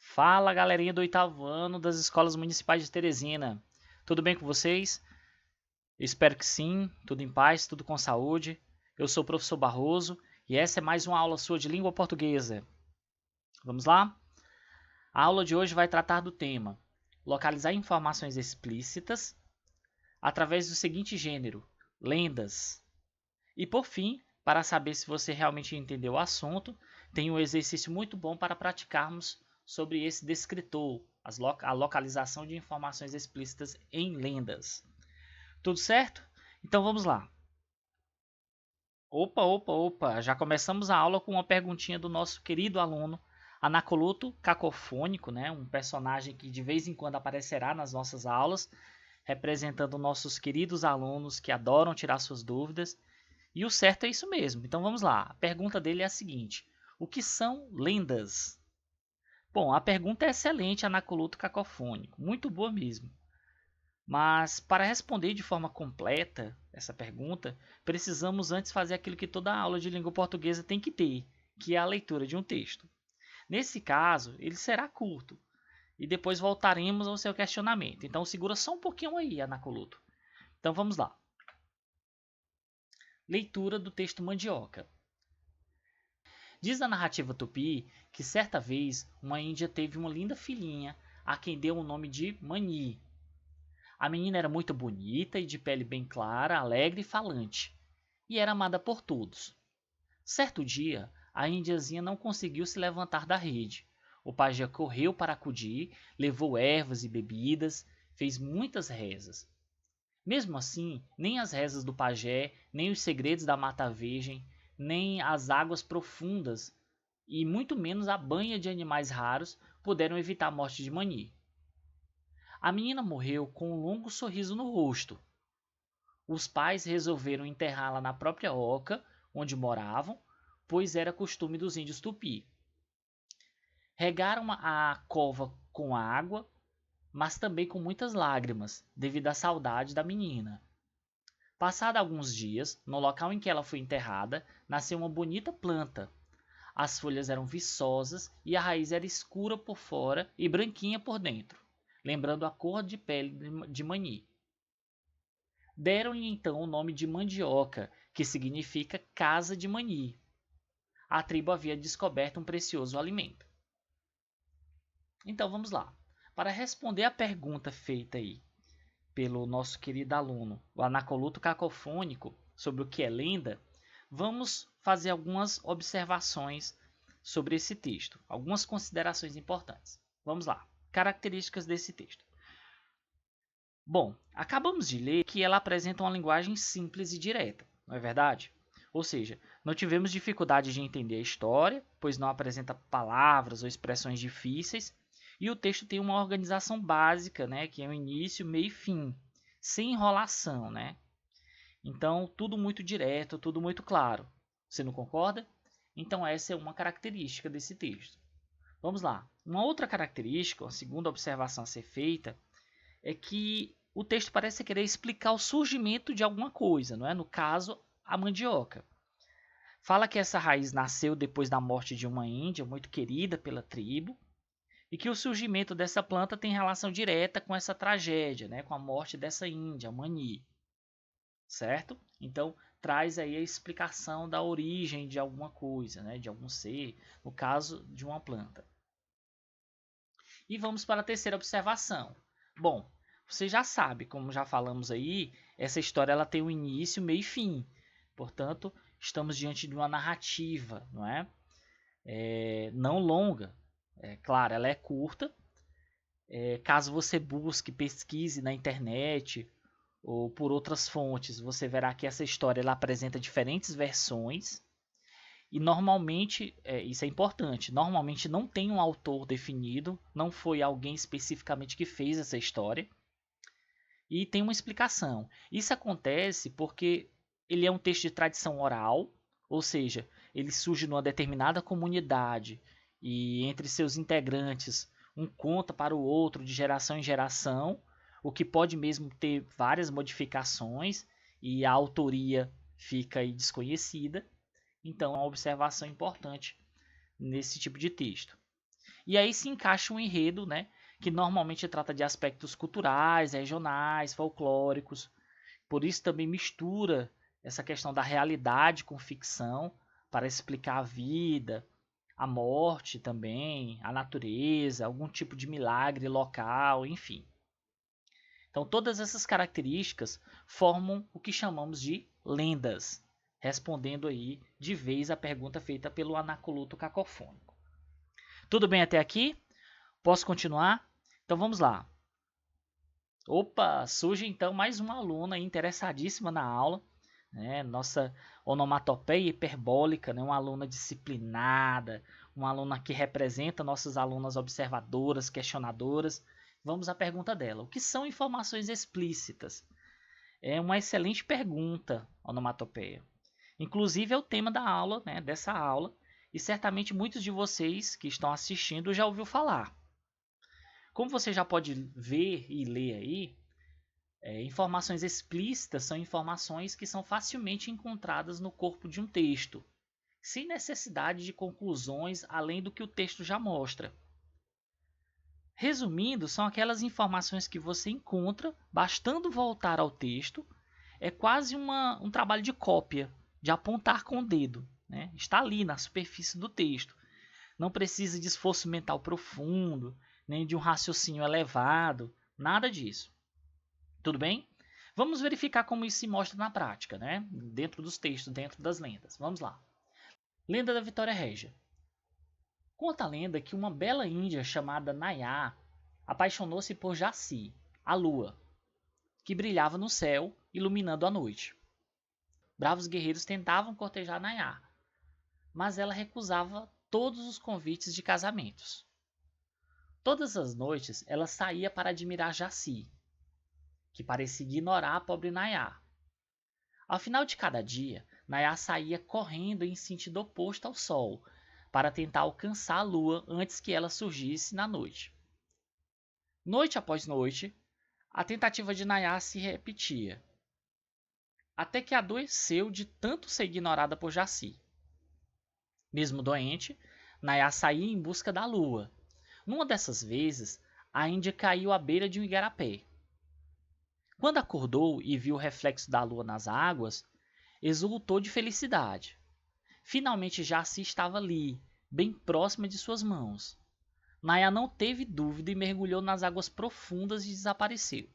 Fala, galerinha do oitavo ano das escolas municipais de Teresina. Tudo bem com vocês? Espero que sim, tudo em paz, tudo com saúde. Eu sou o professor Barroso e essa é mais uma aula sua de língua portuguesa. Vamos lá? A aula de hoje vai tratar do tema localizar informações explícitas através do seguinte gênero, lendas. E por fim, para saber se você realmente entendeu o assunto, tem um exercício muito bom para praticarmos sobre esse descritor, a localização de informações explícitas em lendas. Tudo certo? Então vamos lá. Opa! Já começamos a aula com uma perguntinha do nosso querido aluno Anacoluto Cacofônico, né? Um personagem que de vez em quando aparecerá nas nossas aulas, representando nossos queridos alunos que adoram tirar suas dúvidas. E o certo é isso mesmo. Então vamos lá. A pergunta dele é a seguinte: o que são lendas? Bom, a pergunta é excelente, Anacoluto Cacofônico. Muito boa mesmo. Mas para responder de forma completa essa pergunta, precisamos antes fazer aquilo que toda aula de língua portuguesa tem que ter, que é a leitura de um texto. Nesse caso, ele será curto e depois voltaremos ao seu questionamento. Então segura só um pouquinho aí, Anacoluto. Então vamos lá. Leitura do texto Mandioca. Diz a narrativa tupi que certa vez uma índia teve uma linda filhinha a quem deu o nome de Mani. A menina era muito bonita e de pele bem clara, alegre e falante, e era amada por todos. Certo dia, a índiazinha não conseguiu se levantar da rede. O pajé correu para acudir, levou ervas e bebidas, fez muitas rezas. Mesmo assim, nem as rezas do pajé, nem os segredos da mata virgem, nem as águas profundas e muito menos a banha de animais raros puderam evitar a morte de Mani. A menina morreu com um longo sorriso no rosto. Os pais resolveram enterrá-la na própria oca onde moravam, pois era costume dos índios tupi. Regaram a cova com água, mas também com muitas lágrimas, devido à saudade da menina. Passado alguns dias, no local em que ela foi enterrada, nasceu uma bonita planta. As folhas eram viçosas e a raiz era escura por fora e branquinha por dentro, lembrando a cor de pele de Mani. Deram-lhe então o nome de mandioca, que significa casa de Mani. A tribo havia descoberto um precioso alimento. Então vamos lá. Para responder a pergunta feita aí pelo nosso querido aluno, o Anacoluto Cacofônico, sobre o que é lenda, vamos fazer algumas observações sobre esse texto, algumas considerações importantes. Vamos lá. Características desse texto. Bom, acabamos de ler que ela apresenta uma linguagem simples e direta, não é verdade? Ou seja, não tivemos dificuldade de entender a história, pois não apresenta palavras ou expressões difíceis, e o texto tem uma organização básica, né, que é o início, meio e fim, sem enrolação, né? Então, tudo muito direto, tudo muito claro. Você não concorda? Então, essa é uma característica desse texto. Vamos lá. Uma outra característica, uma segunda observação a ser feita, é que o texto parece querer explicar o surgimento de alguma coisa, não é? No caso, a mandioca. Fala que essa raiz nasceu depois da morte de uma índia muito querida pela tribo e que o surgimento dessa planta tem relação direta com essa tragédia, né? Com a morte dessa índia, Mani, certo? Então, traz aí a explicação da origem de alguma coisa, né? De algum ser, no caso de uma planta. E vamos para a terceira observação. Bom, você já sabe, como já falamos aí, essa história ela tem um início, meio e fim. Portanto, estamos diante de uma narrativa, não é? Não longa. Claro, ela é curta. Caso você busque, pesquise na internet ou por outras fontes, você verá que essa história ela apresenta diferentes versões. E normalmente, isso é importante, normalmente não tem um autor definido, não foi alguém especificamente que fez essa história. E tem uma explicação. Isso acontece porque ele é um texto de tradição oral, ou seja, ele surge numa determinada comunidade e entre seus integrantes um conta para o outro de geração em geração, o que pode mesmo ter várias modificações e a autoria fica aí desconhecida. Então é uma observação importante nesse tipo de texto. E aí se encaixa um enredo, né, que normalmente trata de aspectos culturais, regionais, folclóricos. Por isso também mistura essa questão da realidade com ficção para explicar a vida, a morte também, a natureza, algum tipo de milagre local, enfim. Então todas essas características formam o que chamamos de lendas, respondendo aí de vez a pergunta feita pelo Anacoluto Cacofônico. Tudo bem até aqui? Posso continuar? Então vamos lá. Opa, surge então mais uma aluna interessadíssima na aula, né? Nossa onomatopeia hiperbólica, né? Uma aluna disciplinada, uma aluna que representa nossas alunas observadoras, questionadoras. Vamos à pergunta dela. O que são informações explícitas? É uma excelente pergunta, onomatopeia. Inclusive é o tema da aula, né? Dessa aula, e certamente muitos de vocês que estão assistindo já ouviu falar. Como você já pode ver e ler aí, informações explícitas são informações que são facilmente encontradas no corpo de um texto, sem necessidade de conclusões além do que o texto já mostra. Resumindo, são aquelas informações que você encontra bastando voltar ao texto. É quase um trabalho de cópia, de apontar com o dedo, né? Está ali na superfície do texto. Não precisa de esforço mental profundo, nem de um raciocínio elevado, nada disso. Tudo bem? Vamos verificar como isso se mostra na prática, né? Dentro dos textos, dentro das lendas. Vamos lá. Lenda da Vitória Régia. Conta a lenda que uma bela índia chamada Nayá apaixonou-se por Jaci, a lua, que brilhava no céu, iluminando a noite. Bravos guerreiros tentavam cortejar Nayá, mas ela recusava todos os convites de casamentos. Todas as noites ela saía para admirar Jaci, que parecia ignorar a pobre Nayá. Ao final de cada dia, Nayá saía correndo em sentido oposto ao sol, para tentar alcançar a lua antes que ela surgisse na noite. Noite após noite, a tentativa de Nayá se repetia, até que adoeceu de tanto ser ignorada por Jaci. Mesmo doente, Nayá saía em busca da lua. Numa dessas vezes, a índia caiu à beira de um igarapé. Quando acordou e viu o reflexo da lua nas águas, exultou de felicidade. Finalmente Jaci estava ali, bem próxima de suas mãos. Nayá não teve dúvida e mergulhou nas águas profundas e desapareceu.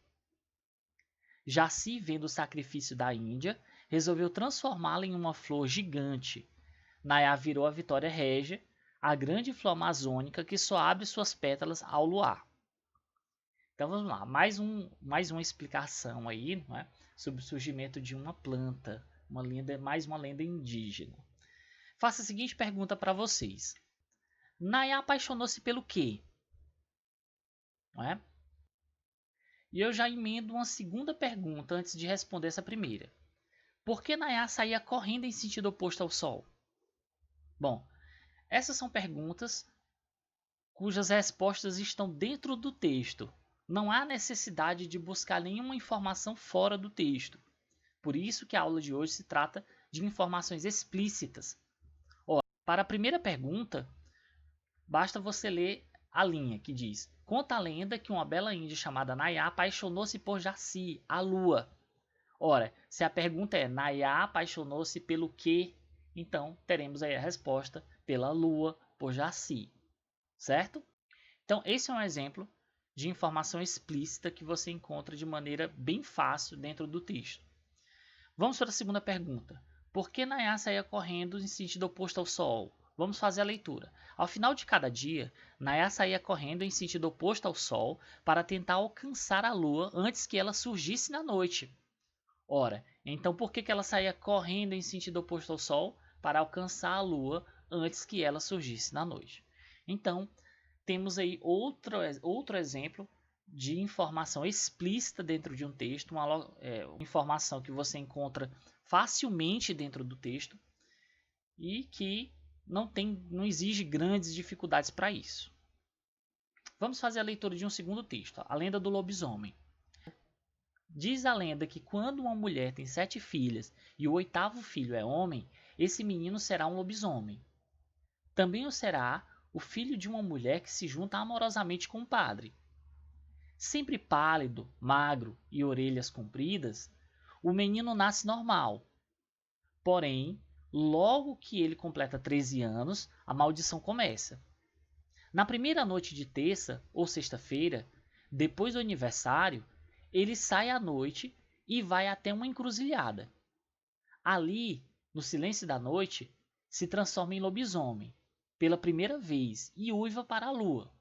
Jaci, vendo o sacrifício da Índia, resolveu transformá-la em uma flor gigante. Nayá virou a Vitória Régia, a grande flor amazônica que só abre suas pétalas ao luar. Então vamos lá, mais uma explicação aí, não é? Sobre o surgimento de uma planta, mais uma lenda indígena. Faço a seguinte pergunta para vocês. Nayá apaixonou-se pelo quê? Não é? E eu já emendo uma segunda pergunta antes de responder essa primeira. Por que Nayá saía correndo em sentido oposto ao sol? Bom, essas são perguntas cujas respostas estão dentro do texto. Não há necessidade de buscar nenhuma informação fora do texto. Por isso que a aula de hoje se trata de informações explícitas. Ora, para a primeira pergunta, basta você ler a linha que diz: conta a lenda que uma bela índia chamada Nayá apaixonou-se por Jaci, a lua. Ora, se a pergunta é Nayá apaixonou-se pelo quê? Então teremos aí a resposta pela lua, por Jaci. Certo? Então esse é um exemplo de informação explícita que você encontra de maneira bem fácil dentro do texto. Vamos para a segunda pergunta. Por que Nayá saía correndo em sentido oposto ao sol? Vamos fazer a leitura. Ao final de cada dia, Nayá saía correndo em sentido oposto ao sol para tentar alcançar a lua antes que ela surgisse na noite. Ora, então por que ela saía correndo em sentido oposto ao sol? Para alcançar a lua antes que ela surgisse na noite. Então, temos aí outro exemplo de informação explícita dentro de um texto, uma informação que você encontra facilmente dentro do texto e que não exige grandes dificuldades para isso. Vamos fazer a leitura de um segundo texto, a lenda do lobisomem. Diz a lenda que quando uma mulher tem 7 filhas e o 8º filho é homem, esse menino será um lobisomem. Também o será o filho de uma mulher que se junta amorosamente com o padre. Sempre pálido, magro e orelhas compridas, o menino nasce normal. Porém, logo que ele completa 13 anos, a maldição começa. Na primeira noite de terça ou sexta-feira, depois do aniversário, ele sai à noite e vai até uma encruzilhada. Ali, no silêncio da noite, se transforma em lobisomem, pela primeira vez, e uiva para a lua.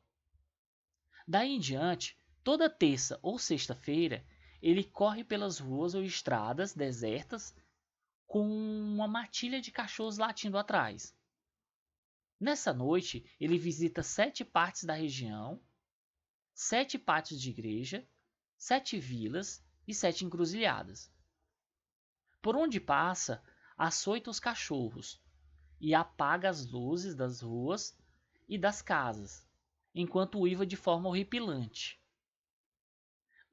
Daí em diante, toda terça ou sexta-feira, ele corre pelas ruas ou estradas desertas com uma matilha de cachorros latindo atrás. Nessa noite, ele visita 7 partes da região, 7 pátios de igreja, 7 vilas e 7 encruzilhadas. Por onde passa, açoita os cachorros e apaga as luzes das ruas e das casas, enquanto uiva de forma horripilante.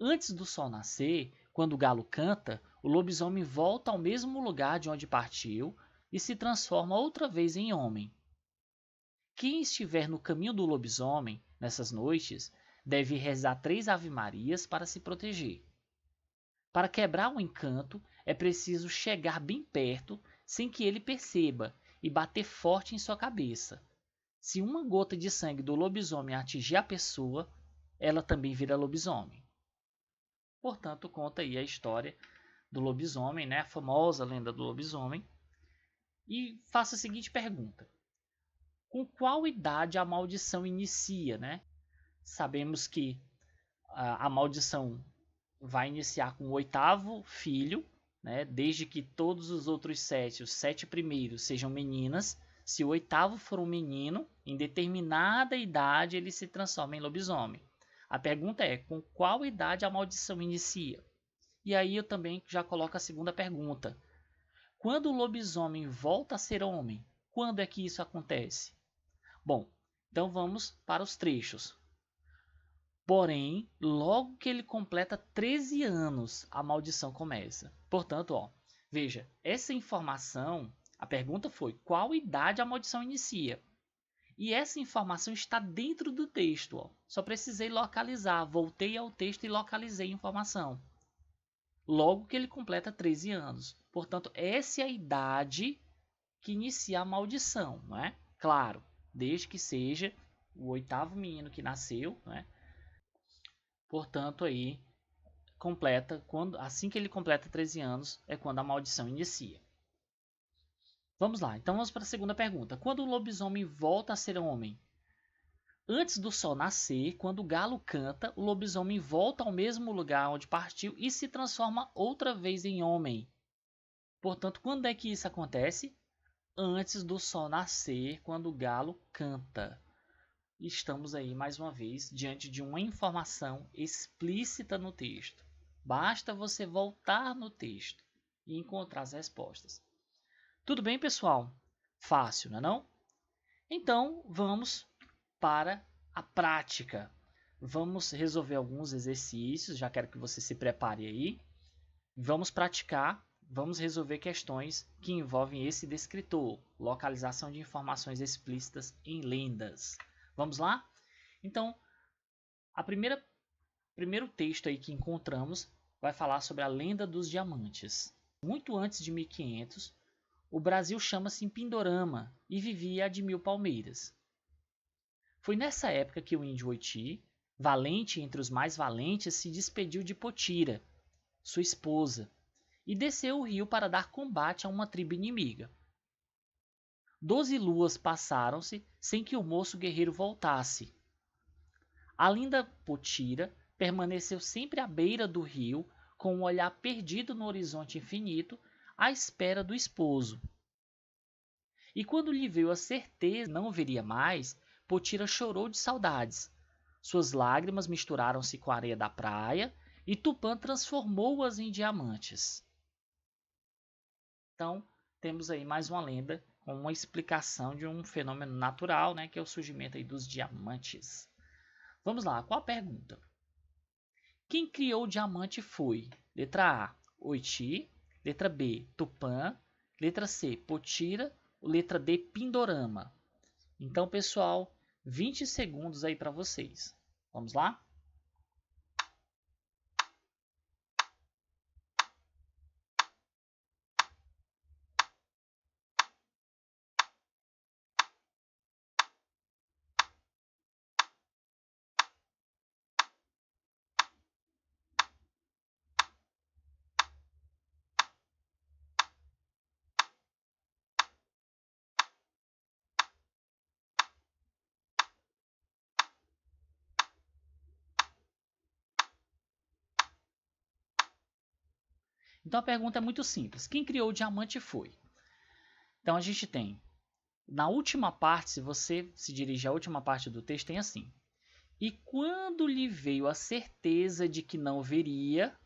Antes do sol nascer, quando o galo canta, o lobisomem volta ao mesmo lugar de onde partiu e se transforma outra vez em homem. Quem estiver no caminho do lobisomem, nessas noites, deve rezar 3 ave-marias para se proteger. Para quebrar o encanto, é preciso chegar bem perto, sem que ele perceba, e bater forte em sua cabeça. Se uma gota de sangue do lobisomem atingir a pessoa, ela também vira lobisomem. Portanto, conta aí a história do lobisomem, né? A famosa lenda do lobisomem. E faça a seguinte pergunta: com qual idade a maldição inicia, né? Sabemos que a maldição vai iniciar com o 8º filho, né? Desde que todos os outros 7, os 7 primeiros, sejam meninas. Se o 8º for um menino, em determinada idade ele se transforma em lobisomem. A pergunta é, com qual idade a maldição inicia? E aí eu também já coloco a segunda pergunta. Quando o lobisomem volta a ser homem, quando é que isso acontece? Bom, então vamos para os trechos. Porém, logo que ele completa 13 anos, a maldição começa. Portanto, veja, essa informação, a pergunta foi, qual idade a maldição inicia? E essa informação está dentro do texto. Só precisei localizar, voltei ao texto e localizei a informação. Logo que ele completa 13 anos. Portanto, essa é a idade que inicia a maldição, não é? Claro, desde que seja o 8º menino que nasceu, né? Portanto, aí assim que ele completa 13 anos é quando a maldição inicia. Vamos lá, então vamos para a segunda pergunta. Quando o lobisomem volta a ser homem? Antes do sol nascer, quando o galo canta, o lobisomem volta ao mesmo lugar onde partiu e se transforma outra vez em homem. Portanto, quando é que isso acontece? Antes do sol nascer, quando o galo canta. Estamos aí, mais uma vez, diante de uma informação explícita no texto. Basta você voltar no texto e encontrar as respostas. Tudo bem, pessoal? Fácil, não é não? Então, vamos para a prática. Vamos resolver alguns exercícios, já quero que você se prepare aí. Vamos praticar, vamos resolver questões que envolvem esse descritor, localização de informações explícitas em lendas. Vamos lá? Então, primeiro texto aí que encontramos vai falar sobre a lenda dos diamantes. Muito antes de 1500, o Brasil chama-se Pindorama e vivia a de 1000 palmeiras. Foi nessa época que o índio Oiti, valente entre os mais valentes, se despediu de Potira, sua esposa, e desceu o rio para dar combate a uma tribo inimiga. 12 luas passaram-se sem que o moço guerreiro voltasse. A linda Potira permaneceu sempre à beira do rio, com o olhar perdido no horizonte infinito, à espera do esposo. E quando lhe veio a certeza que não o veria mais, Potira chorou de saudades. Suas lágrimas misturaram-se com a areia da praia e Tupã transformou-as em diamantes. Então, temos aí mais uma lenda com uma explicação de um fenômeno natural, né, que é o surgimento aí dos diamantes. Vamos lá, qual a pergunta? Quem criou o diamante foi? Letra A, Oiti. Letra B, Tupã. Letra C, Potira. Letra D, Pindorama. Então, pessoal, 20 segundos aí para vocês. Vamos lá? Então a pergunta é muito simples. Quem criou o diamante foi? Então a gente tem, na última parte, se você se dirigir à última parte do texto, tem assim. E quando lhe veio a certeza de que não veria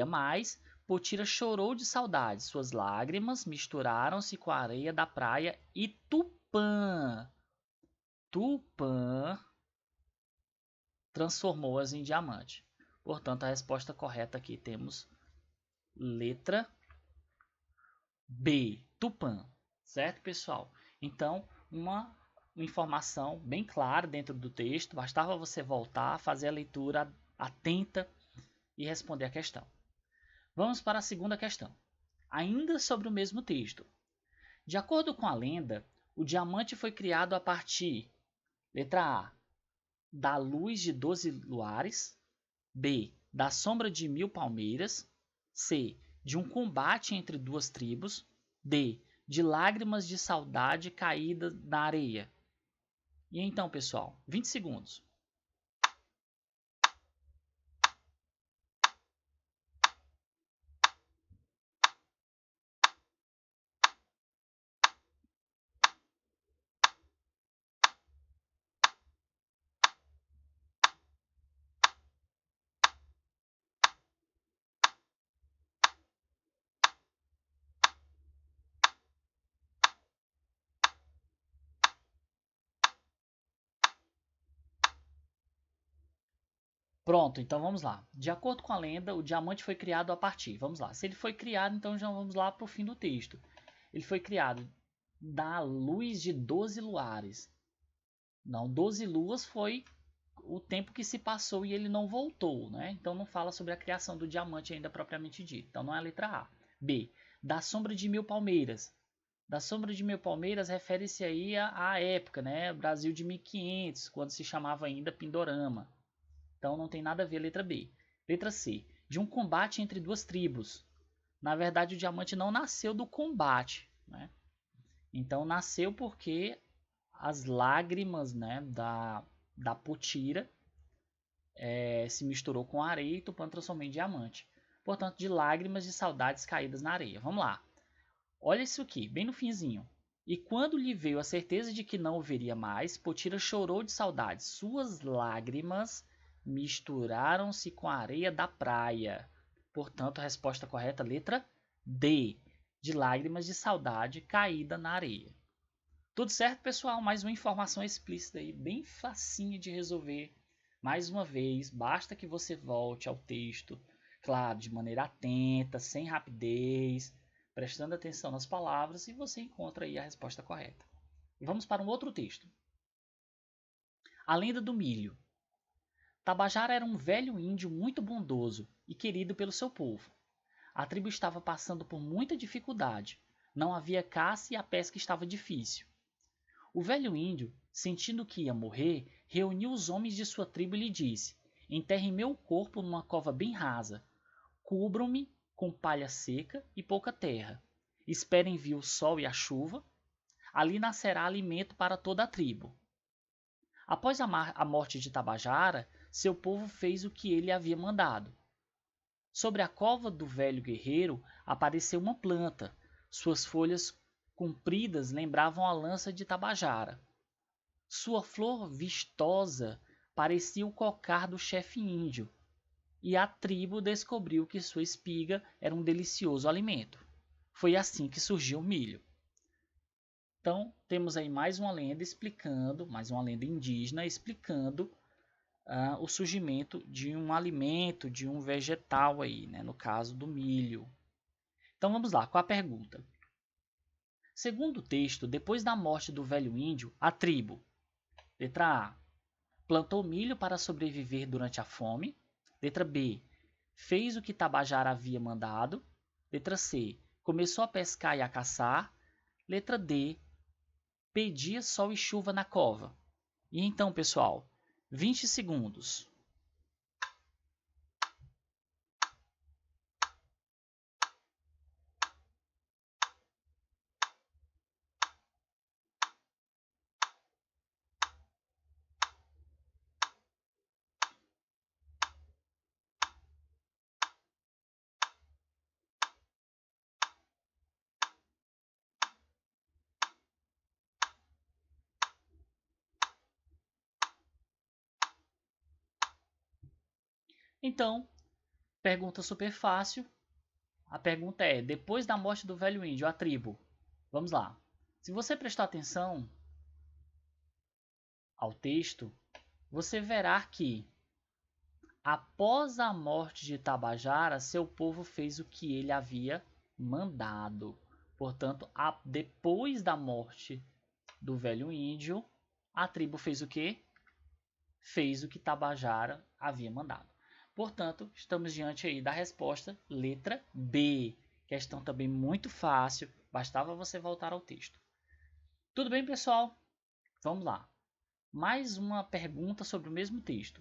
mais, Potira chorou de saudade. Suas lágrimas misturaram-se com a areia da praia e Tupã transformou-as em diamante. Portanto, a resposta correta aqui temos letra B, Tupã. Certo, pessoal? Então, uma informação bem clara dentro do texto. Bastava você voltar, fazer a leitura atenta e responder a questão. Vamos para a segunda questão. Ainda sobre o mesmo texto. De acordo com a lenda, o diamante foi criado a partir, letra A, da luz de 12 luares, B, da sombra de 1000 palmeiras, C, de um combate entre duas tribos, D, de lágrimas de saudade caídas na areia. E então, pessoal, 20 segundos. Pronto, então vamos lá. De acordo com a lenda, o diamante foi criado a partir. Vamos lá. Se ele foi criado, então já vamos lá para o fim do texto. Ele foi criado da luz de 12 luares. Não, 12 luas foi o tempo que se passou e ele não voltou, né? Então não fala sobre a criação do diamante ainda propriamente dito. Então não é a letra A. B. Da sombra de 1000 palmeiras. Da sombra de 1000 palmeiras refere-se aí à época, né? Brasil de 1500, quando se chamava ainda Pindorama. Então não tem nada a ver a letra B. Letra C. De um combate entre duas tribos. Na verdade, o diamante não nasceu do combate, né? Então nasceu porque as lágrimas, né, da Potira se misturou com a areia e Tupã transformou em diamante. Portanto, de lágrimas de saudades caídas na areia. Vamos lá. Olha isso aqui, bem no finzinho. E quando lhe veio a certeza de que não o veria mais, Potira chorou de saudades. Suas lágrimas misturaram-se com a areia da praia. Portanto, a resposta correta, letra D, de lágrimas de saudade caída na areia. Tudo certo, pessoal? Mais uma informação explícita aí, bem facinha de resolver. Mais uma vez, basta que você volte ao texto, claro, de maneira atenta, sem rapidez, prestando atenção nas palavras, e você encontra aí a resposta correta. E vamos para um outro texto. A lenda do milho. Tabajara era um velho índio muito bondoso e querido pelo seu povo. A tribo estava passando por muita dificuldade. Não havia caça e a pesca estava difícil. O velho índio, sentindo que ia morrer, reuniu os homens de sua tribo e lhe disse: Enterrem meu corpo numa cova bem rasa. Cubram-me com palha seca e pouca terra. Esperem vir o sol e a chuva. Ali nascerá alimento para toda a tribo. Após a morte de Tabajara, seu povo fez o que ele havia mandado. Sobre a cova do velho guerreiro apareceu uma planta. Suas folhas compridas lembravam a lança de Tabajara. Sua flor vistosa parecia o cocar do chefe índio, e a tribo descobriu que sua espiga era um delicioso alimento. Foi assim que surgiu o milho. Então, temos aí mais uma lenda explicando, mais uma lenda indígena explicando o surgimento de um alimento, de um vegetal aí, né? No caso do milho. Então vamos lá, qual a pergunta? Segundo o texto, depois da morte do velho índio, a tribo Letra A. Plantou milho para sobreviver durante a fome. Letra B. Fez o que Tabajara havia mandado. Letra C. Começou a pescar e a caçar. Letra D. Pedia sol e chuva na cova. E então, pessoal, 20 segundos. Então, pergunta super fácil. A pergunta é: depois da morte do velho índio, a tribo. Vamos lá. Se você prestar atenção ao texto, você verá que após a morte de Tabajara, seu povo fez o que ele havia mandado. Portanto, depois da morte do velho índio, a tribo fez o quê? Fez o que Tabajara havia mandado. Portanto, estamos diante aí da resposta letra B. Questão também muito fácil, bastava você voltar ao texto. Tudo bem, pessoal? Vamos lá. Mais uma pergunta sobre o mesmo texto.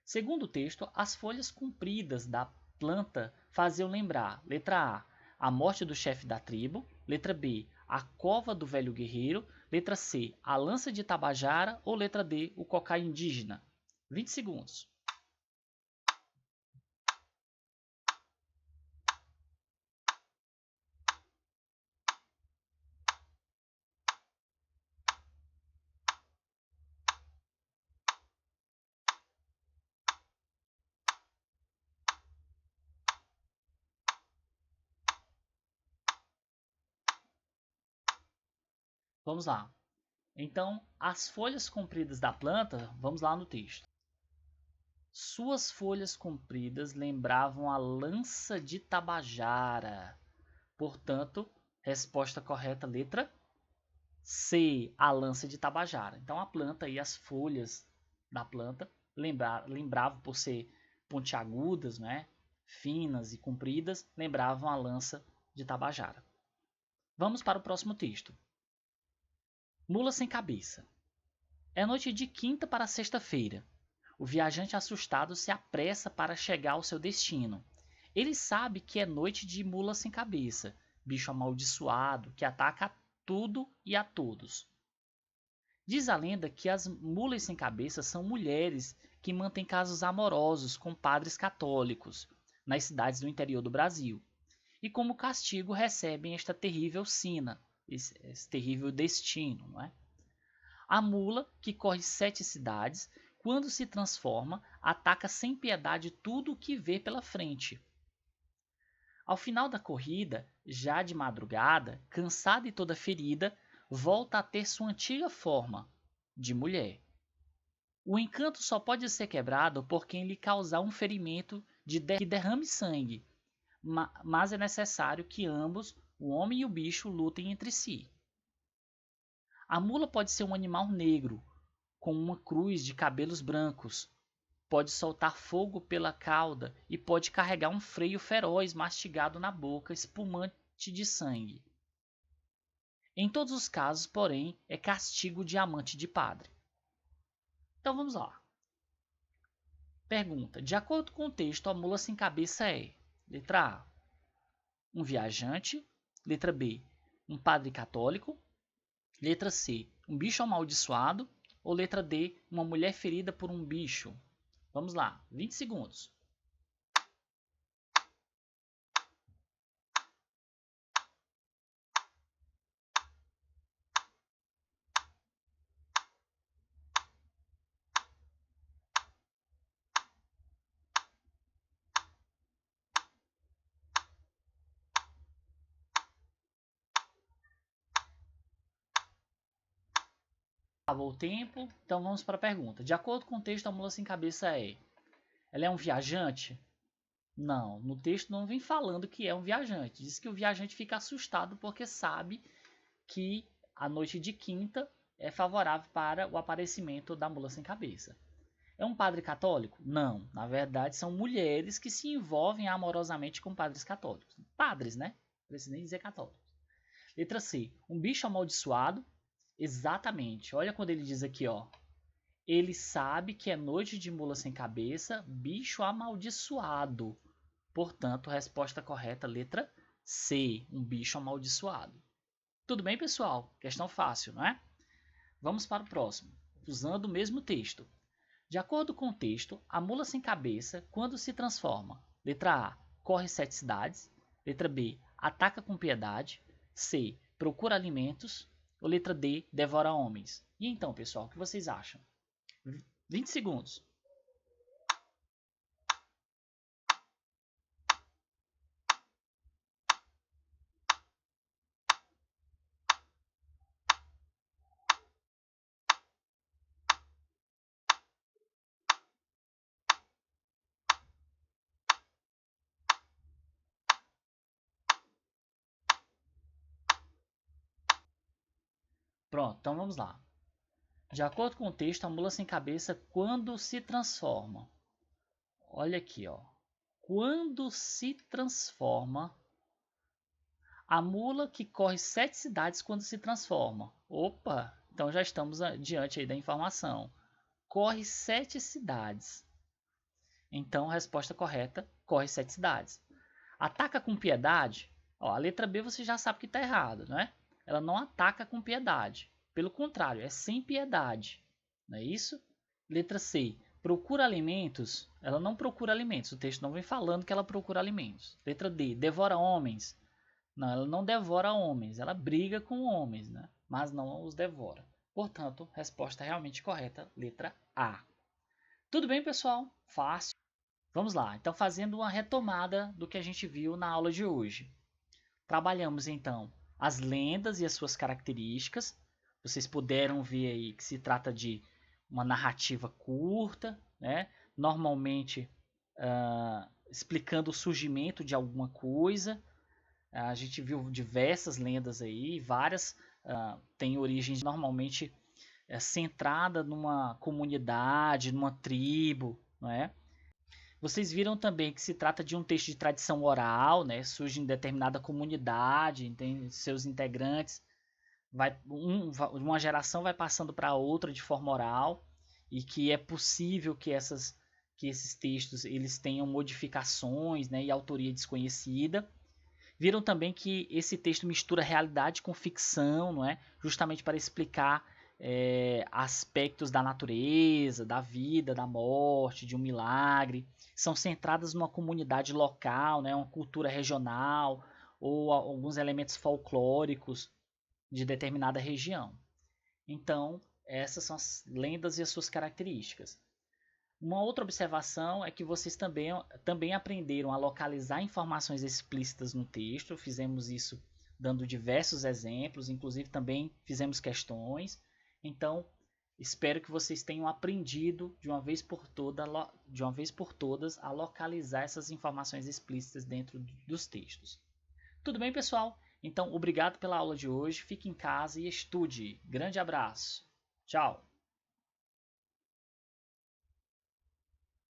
Segundo o texto, as folhas compridas da planta faziam lembrar, letra A morte do chefe da tribo, letra B, a cova do velho guerreiro, letra C, a lança de Tabajara ou letra D, o cocá indígena. 20 segundos. Vamos lá. Então, as folhas compridas da planta, vamos lá no texto. Suas folhas compridas lembravam a lança de Tabajara. Portanto, resposta correta, letra C, a lança de Tabajara. Então, a planta e as folhas da planta lembravam, por ser pontiagudas, né, finas e compridas, lembravam a lança de Tabajara. Vamos para o próximo texto. Mula sem cabeça. É noite de quinta para sexta-feira. O viajante assustado se apressa para chegar ao seu destino. Ele sabe que é noite de mula sem cabeça, bicho amaldiçoado que ataca tudo e a todos. Diz a lenda que as mulas sem cabeça são mulheres que mantêm casos amorosos com padres católicos nas cidades do interior do Brasil. E como castigo recebem esta terrível sina, esse terrível destino, não é? A mula, que corre 7 cidades, quando se transforma, ataca sem piedade tudo o que vê pela frente. Ao final da corrida, já de madrugada, cansada e toda ferida, volta a ter sua antiga forma, de mulher. O encanto só pode ser quebrado por quem lhe causar um ferimento que derrame sangue, mas é necessário que ambos, o homem e o bicho, lutem entre si. A mula pode ser um animal negro, com uma cruz de cabelos brancos. Pode soltar fogo pela cauda e pode carregar um freio feroz mastigado na boca, espumante de sangue. Em todos os casos, porém, é castigo de amante de padre. Então vamos lá. Pergunta: de acordo com o texto, a mula sem cabeça é: letra A, um viajante, letra B, um padre católico, letra C, um bicho amaldiçoado ou letra D, uma mulher ferida por um bicho. Vamos lá, 20 segundos. Acabou o tempo, então vamos para a pergunta. De acordo com o texto, a mula sem cabeça é: ela é um viajante? Não, no texto não vem falando que é um viajante. Diz que o viajante fica assustado porque sabe que a noite de quinta é favorável para o aparecimento da mula sem cabeça. É um padre católico? Não. Na verdade, são mulheres que se envolvem amorosamente com padres católicos. Padres, né? Não preciso nem dizer católicos. Letra C. Um bicho amaldiçoado? Exatamente. Olha quando ele diz aqui, ó. Ele sabe que é noite de mula sem cabeça, bicho amaldiçoado. Portanto, resposta correta, letra C. Um bicho amaldiçoado. Tudo bem, pessoal? Questão fácil, não é? Vamos para o próximo. Usando o mesmo texto. De acordo com o texto, a mula sem cabeça, quando se transforma? Letra A. Corre 7 cidades. Letra B. Ataca com piedade. C. Procura alimentos. Ou letra D. Devora homens. E então, pessoal, o que vocês acham? 20 segundos. Pronto, então vamos lá. De acordo com o texto, a mula sem cabeça quando se transforma. Olha aqui, ó. Quando se transforma, a mula que corre 7 cidades quando se transforma. Opa, então já estamos diante aí da informação. Corre 7 cidades. Então, a resposta correta, corre 7 cidades. Ataca com piedade? Ó, a letra B você já sabe que está errado, não é? Ela não ataca com piedade. Pelo contrário, é sem piedade. Não é isso? Letra C. Procura alimentos? Ela não procura alimentos. O texto não vem falando que ela procura alimentos. Letra D. Devora homens? Não, ela não devora homens. Ela briga com homens, né? Mas não os devora. Portanto, resposta realmente correta, letra A. Tudo bem, pessoal? Fácil. Vamos lá. Então, fazendo uma retomada do que a gente viu na aula de hoje. Trabalhamos, então, as lendas e as suas características. Vocês puderam ver aí que se trata de uma narrativa curta, né? Normalmente explicando o surgimento de alguma coisa. A gente viu diversas lendas aí, várias têm origem normalmente centrada numa comunidade, numa tribo, não é? Vocês viram também que se trata de um texto de tradição oral, né? Surge em determinada comunidade, tem seus integrantes, uma geração vai passando para outra de forma oral e que é possível que esses textos eles tenham modificações, né? E autoria desconhecida. Viram também que esse texto mistura realidade com ficção, não é? Justamente para explicar aspectos da natureza, da vida, da morte, de um milagre. São centradas numa comunidade local, né? Uma cultura regional ou alguns elementos folclóricos de determinada região. Então, essas são as lendas e as suas características. Uma outra observação é que vocês também aprenderam a localizar informações explícitas no texto. Fizemos isso dando diversos exemplos, inclusive também fizemos questões. Então, espero que vocês tenham aprendido de uma vez por todas a localizar essas informações explícitas dentro dos textos. Tudo bem, pessoal? Então, obrigado pela aula de hoje. Fique em casa e estude. Grande abraço. Tchau.